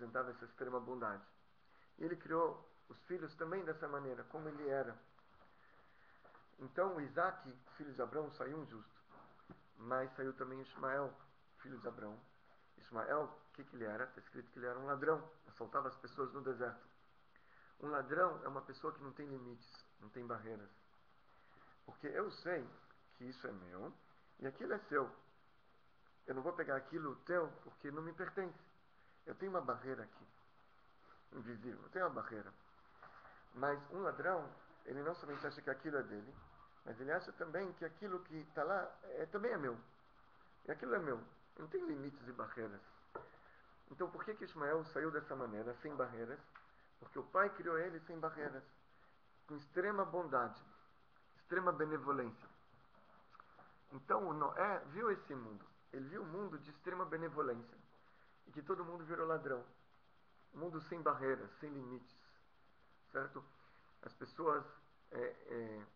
representava essa extrema bondade. E ele criou os filhos também dessa maneira, como ele era. Então, o Isaac, filho de Abraão, saiu um justo. Mas saiu também Ismael, filho de Abraão. Ismael, o que ele era? Está escrito que ele era um ladrão, assaltava as pessoas no deserto. Um ladrão é uma pessoa que não tem limites, não tem barreiras. Porque eu sei que isso é meu e aquilo é seu. Eu não vou pegar aquilo teu porque não me pertence. Eu tenho uma barreira aqui, invisível, eu tenho uma barreira. Mas um ladrão, ele não somente acha que aquilo é dele, mas ele acha também que aquilo que está lá também é meu. E aquilo é meu. Não tem limites e barreiras. Então por que Ismael saiu dessa maneira, sem barreiras? Porque o pai criou ele sem barreiras, com extrema bondade, extrema benevolência. Então o Noé viu esse mundo. Ele viu um mundo de extrema benevolência. E que todo mundo virou ladrão. Um mundo sem barreiras, sem limites. Certo? As pessoas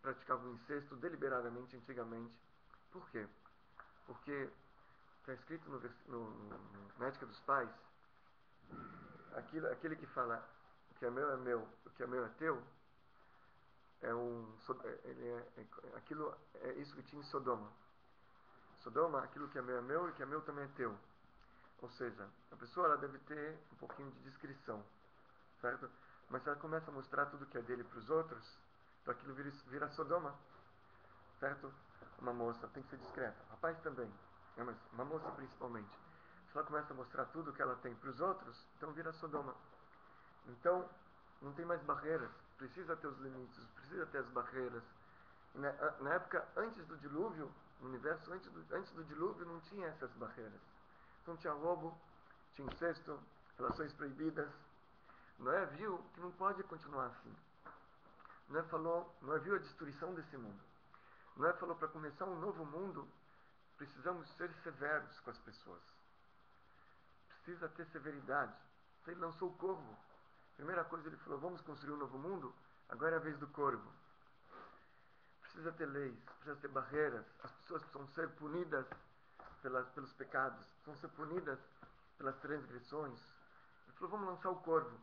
praticavam incesto deliberadamente antigamente. Por quê? Porque está escrito na Ética dos Pais, aquele que fala o que é meu, o que é meu é teu, aquilo é isso que tinha em Sodoma. Sodoma, aquilo que é meu e o que é meu também é teu. Ou seja, a pessoa ela deve ter um pouquinho de discrição, certo? Mas se ela começa a mostrar tudo que é dele para os outros, então aquilo vira Sodoma, certo? Uma moça tem que ser discreta, rapaz também, né? Mas uma moça principalmente. Se ela começa a mostrar tudo que ela tem para os outros, então vira Sodoma. Então, não tem mais barreiras, precisa ter os limites, precisa ter as barreiras. Na época antes do dilúvio, no universo antes do dilúvio, não tinha essas barreiras. Não tinha roubo, tinha incesto, relações proibidas. Noé viu que não pode continuar assim. Noé viu a destruição desse mundo. Noé falou, para começar um novo mundo, precisamos ser severos com as pessoas. Precisa ter severidade. Então ele lançou o corvo. Primeira coisa ele falou, vamos construir um novo mundo? Agora é a vez do corvo. Precisa ter leis, precisa ter barreiras. As pessoas precisam ser punidas pelos pecados, precisam ser punidas pelas transgressões. Ele falou, vamos lançar o corvo.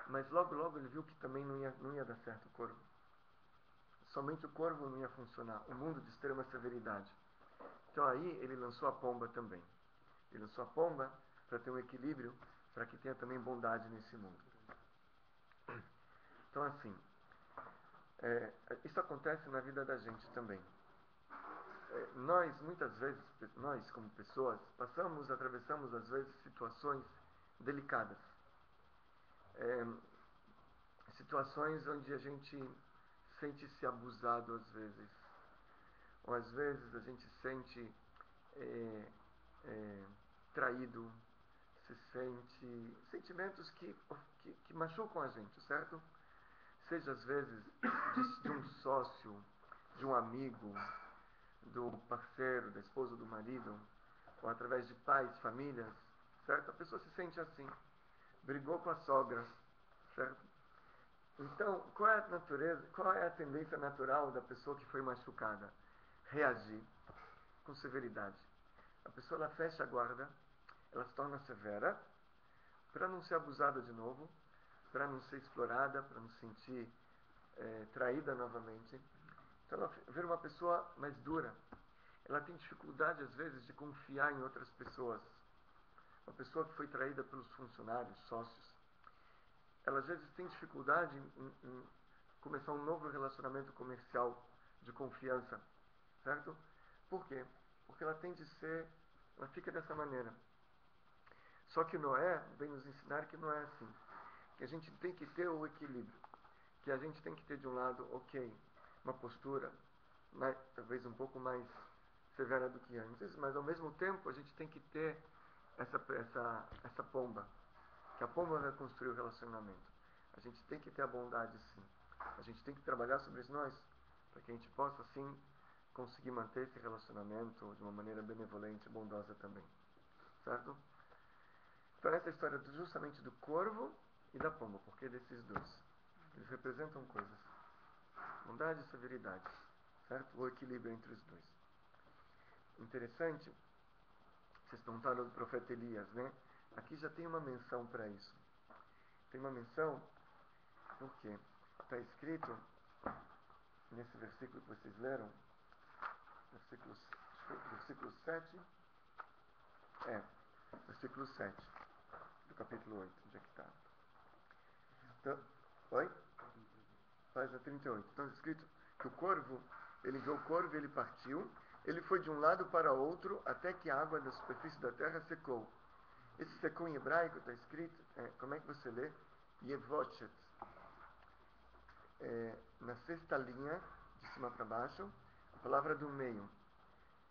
Mas logo, logo ele viu que também não ia dar certo o corvo. Somente o corvo não ia funcionar. Um mundo de extrema severidade. Então aí ele lançou a pomba também. Ele lançou a pomba para ter um equilíbrio, para que tenha também bondade nesse mundo. Então assim, isso acontece na vida da gente também. Nós, muitas vezes, nós como pessoas, atravessamos às vezes situações delicadas. É, situações onde a gente sente-se abusado às vezes. Ou às vezes a gente sente é, é, traído, se sente sentimentos que machucam a gente, certo? Seja às vezes de um sócio, de um amigo, do parceiro, da esposa, do marido, ou através de pais, famílias, certo? A pessoa se sente assim, brigou com a sogra, certo? Então, qual é a natureza, qual é a tendência natural da pessoa que foi machucada? Reagir com severidade. A pessoa ela fecha a guarda, ela se torna severa, para não ser abusada de novo, para não ser explorada, para não se sentir traída novamente. Então ela vira uma pessoa mais dura. Ela tem dificuldade às vezes de confiar em outras pessoas. Uma pessoa que foi traída pelos funcionários, sócios, ela às vezes tem dificuldade em começar um novo relacionamento comercial de confiança, certo? Por quê? Porque ela fica dessa maneira. Só que Noé vem nos ensinar que não é assim. Que a gente tem que ter o equilíbrio. Que a gente tem que ter de um lado, ok, uma postura, né, talvez um pouco mais severa do que antes, mas ao mesmo tempo a gente tem que ter essa pomba. Que a pomba vai construir o relacionamento. A gente tem que ter a bondade sim. A gente tem que trabalhar sobre nós, para que a gente possa assim conseguir manter esse relacionamento de uma maneira benevolente e bondosa também. Certo? Então essa é a história justamente do corvo e da pomba, porque desses dois. Eles representam coisas. Bondade e severidade. Certo? O equilíbrio entre os dois. Interessante, vocês perguntaram do profeta Elias, né? aqui já tem uma menção para isso. Tem uma menção porque está escrito nesse versículo que vocês leram, versículo 7, versículo 7 do capítulo 8, onde é que está? Então, oi? Página 38. Então, está escrito que o corvo, ele viu o corvo e ele partiu, ele foi de um lado para outro até que a água da superfície da terra secou. Esse secou em hebraico está escrito, como é que você lê? Yevochet. Na sexta linha, de cima para baixo, a palavra do meio.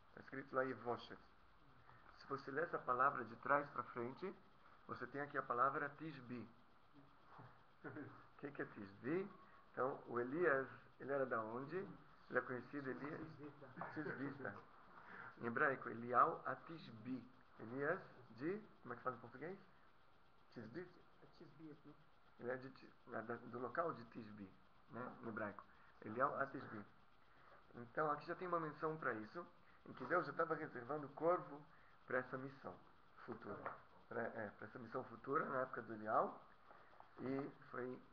Está escrito lá Yevochet. Se você ler essa palavra de trás para frente, você tem aqui a palavra Tishbi. O que é Tishbi? Então, o Elias, ele era da onde? Ele é conhecido Elias? Tisbita. Em hebraico, Elial Atishbi. Elias de, como é que fala em português? Tisbi? Ele é do local de Tishbi, né? Em hebraico. Elial Atishbi. Então, aqui já tem uma menção para isso, em que Deus já estava reservando o corvo para essa missão futura. Para essa missão futura, na época do Elial. E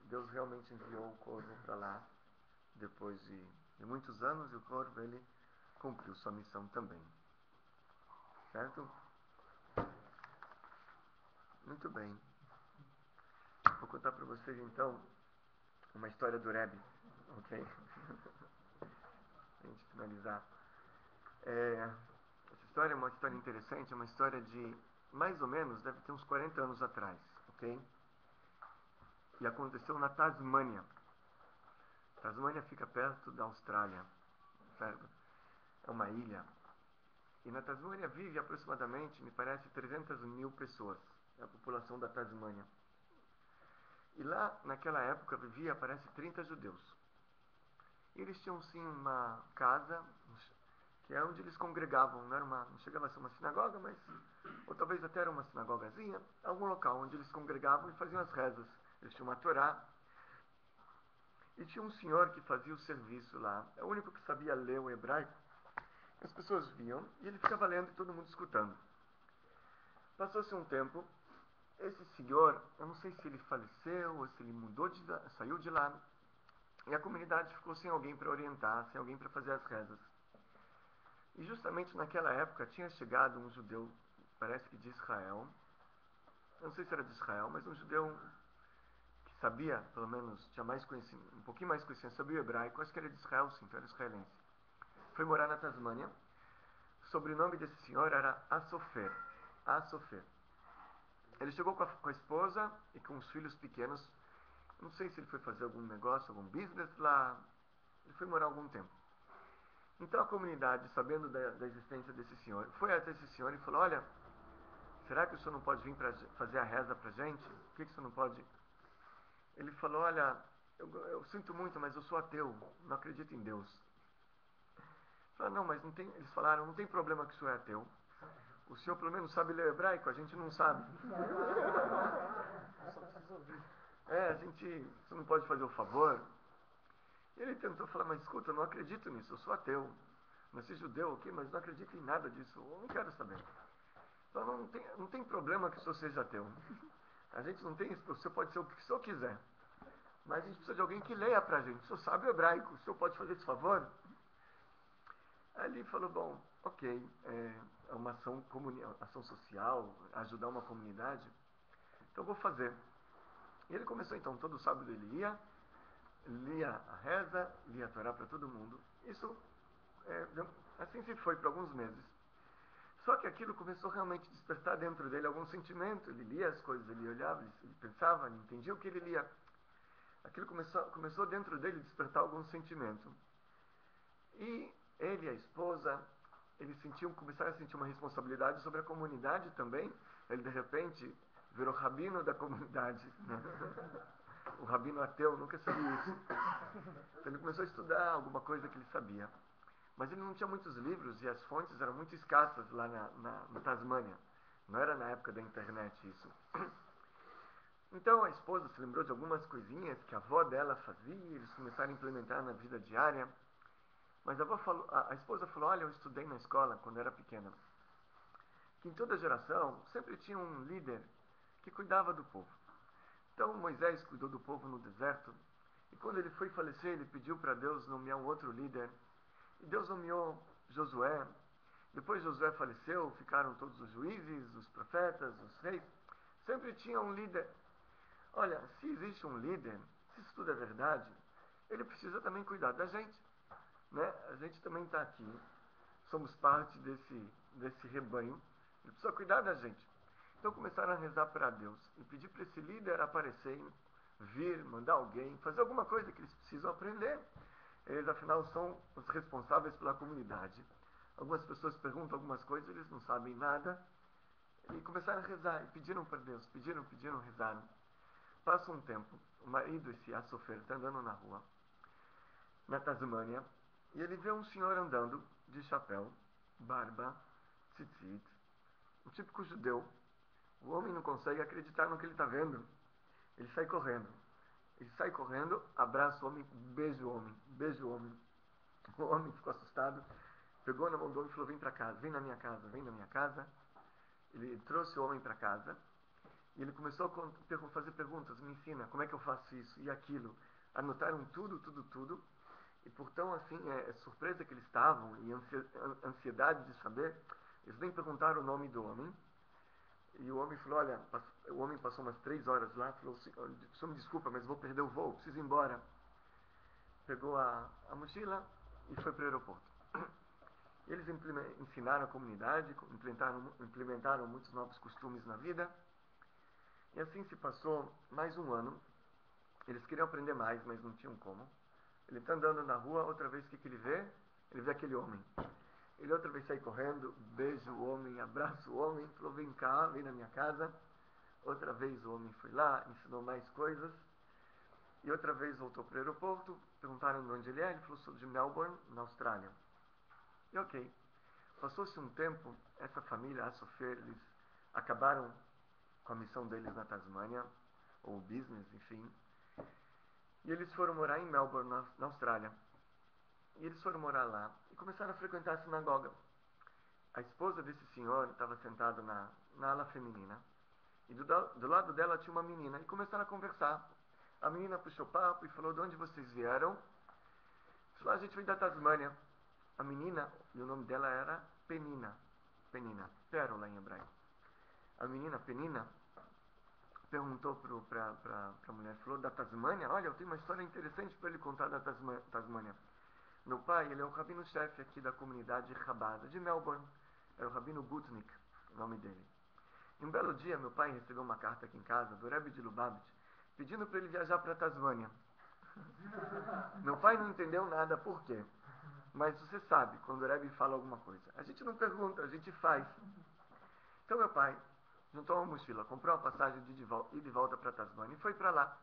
Deus realmente enviou o corvo para lá depois de muitos anos, e o corvo ele cumpriu sua missão também. Certo? Muito bem. Vou contar para vocês então uma história do Rebbe, ok? Para a gente finalizar. Essa história é uma história interessante, é uma história de mais ou menos, deve ter uns 40 anos atrás, ok? E aconteceu na Tasmânia. Tasmânia fica perto da Austrália, certo? É uma ilha. E na Tasmânia vive aproximadamente, me parece, 300 mil pessoas. É a população da Tasmânia. E lá, naquela época, vivia, parece, 30 judeus. E eles tinham, sim, uma casa, que é onde eles congregavam. Não chegava a ser uma sinagoga, mas, ou talvez até era uma sinagogazinha, algum local onde eles congregavam e faziam as rezas. Eles tinham uma Torá. E tinha um senhor que fazia o serviço lá. É o único que sabia ler o hebraico. As pessoas viam e ele ficava lendo e todo mundo escutando. Passou-se um tempo, esse senhor, eu não sei se ele faleceu ou se ele saiu de lá, e a comunidade ficou sem alguém para orientar, sem alguém para fazer as rezas. E justamente naquela época tinha chegado um judeu, parece que de Israel, eu não sei se era de Israel, mas um judeu que sabia, pelo menos, tinha mais conhecimento, um pouquinho mais conhecimento, sabia o hebraico, acho que era de Israel sim, então era israelense. Foi morar na Tasmânia. O sobrenome desse senhor era Asofer. Asofer. Ele chegou com a esposa e com os filhos pequenos. Não sei se ele foi fazer algum negócio, algum business lá. Ele foi morar algum tempo. Então a comunidade, sabendo da existência desse senhor, foi até esse senhor e falou: olha, será que o senhor não pode vir para fazer a reza para a gente? Por que o senhor não pode? Ele falou: olha, eu sinto muito, mas eu sou ateu, não acredito em Deus. Falaram: não, mas não tem, eles falaram: não tem problema que o senhor é ateu. O senhor pelo menos sabe ler hebraico, a gente não sabe. Você não pode fazer o favor? E ele tentou falar: mas escuta, eu não acredito nisso, eu sou ateu. Nasci judeu, ok, mas não acredito em nada disso, eu não quero saber. Então não tem problema que o senhor seja ateu. A gente não tem, o senhor pode ser o que o senhor quiser. Mas a gente precisa de alguém que leia pra gente. O senhor sabe o hebraico, o senhor pode fazer esse favor? Aí ele falou: bom, ok, é uma ação social, ajudar uma comunidade, então eu vou fazer. E ele começou então, todo sábado ele lia a reza, lia a Torá para todo mundo. Isso, assim se foi por alguns meses. Só que aquilo começou realmente a despertar dentro dele algum sentimento. Ele lia as coisas, ele olhava, ele pensava, ele entendia o que ele lia. Aquilo começou dentro dele a despertar algum sentimento. E ele e a esposa, começaram a sentir uma responsabilidade sobre a comunidade também. Ele, de repente, virou rabino da comunidade. Né? O rabino ateu nunca sabia isso. Então ele começou a estudar alguma coisa que ele sabia. Mas ele não tinha muitos livros e as fontes eram muito escassas lá na Tasmânia. Não era na época da internet isso. Então a esposa se lembrou de algumas coisinhas que a avó dela fazia, eles começaram a implementar na vida diária. Mas a esposa falou: olha, eu estudei na escola quando era pequena, que em toda geração sempre tinha um líder que cuidava do povo. Então Moisés cuidou do povo no deserto, e quando ele foi falecer, ele pediu para Deus nomear um outro líder, e Deus nomeou Josué. Depois Josué faleceu, ficaram todos os juízes, os profetas, os reis. Sempre tinha um líder. Olha, se existe um líder, se isso tudo é verdade, ele precisa também cuidar da gente, né? A gente também está aqui, somos parte desse rebanho, ele precisa cuidar da gente. Então começaram a rezar para Deus e pedir para esse líder aparecer, vir, mandar alguém, fazer alguma coisa que eles precisam aprender. Eles, afinal, são os responsáveis pela comunidade. Algumas pessoas perguntam algumas coisas, eles não sabem nada. E começaram a rezar, e pediram para Deus, pediram, rezaram. Passa um tempo, o marido, esse Assofer, está andando na rua, na Tasmânia, e ele vê um senhor andando de chapéu, barba, tzitzit, um típico judeu. O homem não consegue acreditar no que ele está vendo. Ele sai correndo. Ele sai correndo, abraça o homem, beija o homem, beija o homem. O homem ficou assustado, pegou na mão do homem e falou: vem para casa, vem na minha casa, vem na minha casa. Ele trouxe o homem para casa e ele começou a fazer perguntas: me ensina, como é que eu faço isso e aquilo. Anotaram tudo. E por tão assim, surpresa que eles estavam e ansiedade de saber, eles nem perguntaram o nome do homem. E o homem falou: olha, o homem passou umas 3 horas lá, falou: só me desculpa, mas vou perder o voo, preciso ir embora. Pegou a mochila e foi para o aeroporto. Eles ensinaram a comunidade, implementaram muitos novos costumes na vida. E assim se passou mais um ano. Eles queriam aprender mais, mas não tinham como. Ele está andando na rua, outra vez o que ele vê? Ele vê aquele homem. Ele outra vez sai correndo, beija o homem, abraça o homem, falou: vem cá, vem na minha casa. Outra vez o homem foi lá, ensinou mais coisas. E outra vez voltou para o aeroporto, perguntaram de onde ele é, ele falou: sou de Melbourne, na Austrália. E ok. Passou-se um tempo, essa família, a Sofer, eles acabaram com a missão deles na Tasmânia, ou business, enfim. E eles foram morar em Melbourne, na Austrália. E eles foram morar lá e começaram a frequentar a sinagoga. A esposa desse senhor estava sentada na ala feminina. E do lado dela tinha uma menina. E começaram a conversar. A menina puxou papo e falou: de onde vocês vieram? Falou: a gente veio da Tasmânia. A menina, e o nome dela era Penina. Penina, pérola em hebraico. A menina Penina perguntou para a mulher, falou: da Tasmânia? Olha, eu tenho uma história interessante para ele contar da Tasmânia. Meu pai, ele é o rabino-chefe aqui da comunidade Chabad, de Melbourne. Era o rabino Gutnick, o nome dele. E um belo dia, meu pai recebeu uma carta aqui em casa, do Rebbe de Lubavitch, pedindo para ele viajar para a Tasmânia. Meu pai não entendeu nada, por quê? Mas você sabe, quando o Rebbe fala alguma coisa, a gente não pergunta, a gente faz. Então meu pai juntou uma mochila, comprou uma passagem de ida e volta para a Tasmânia e foi para lá.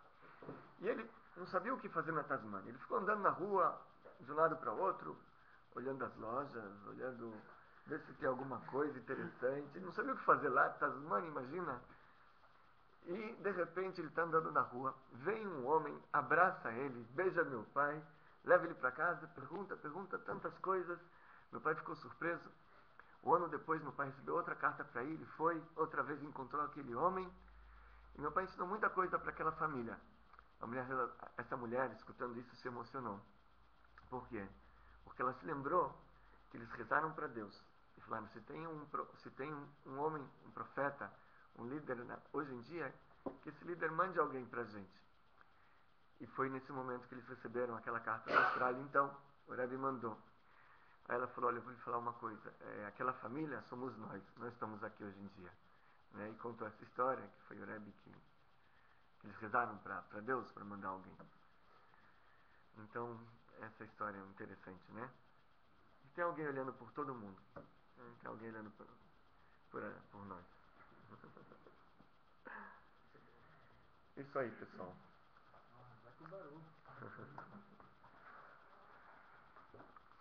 E ele não sabia o que fazer na Tasmânia. Ele ficou andando na rua, de um lado para o outro, olhando as lojas, olhando, ver se tem alguma coisa interessante. Ele não sabia o que fazer lá, Tasmânia, imagina. E, de repente, ele está andando na rua, vem um homem, abraça ele, beija meu pai, leva ele para casa, pergunta tantas coisas. Meu pai ficou surpreso. Um ano depois, meu pai recebeu outra carta para ele, foi, outra vez encontrou aquele homem. E meu pai ensinou muita coisa para aquela família. Essa mulher, escutando isso, se emocionou. Por quê? Porque ela se lembrou que eles rezaram para Deus e falaram: se tem um homem, um profeta, um líder hoje em dia, que esse líder mande alguém para a gente. E foi nesse momento que eles receberam aquela carta da Austrália. Então, o Rebbe mandou. Aí ela falou: olha, eu vou lhe falar uma coisa. Aquela família somos nós estamos aqui hoje em dia. Né? E contou essa história, que foi o Rebbe que eles rezaram para Deus para mandar alguém. Então, essa história é interessante, né? E tem alguém olhando por todo mundo. Tem alguém olhando por nós. Isso aí, pessoal. Vai com barulho.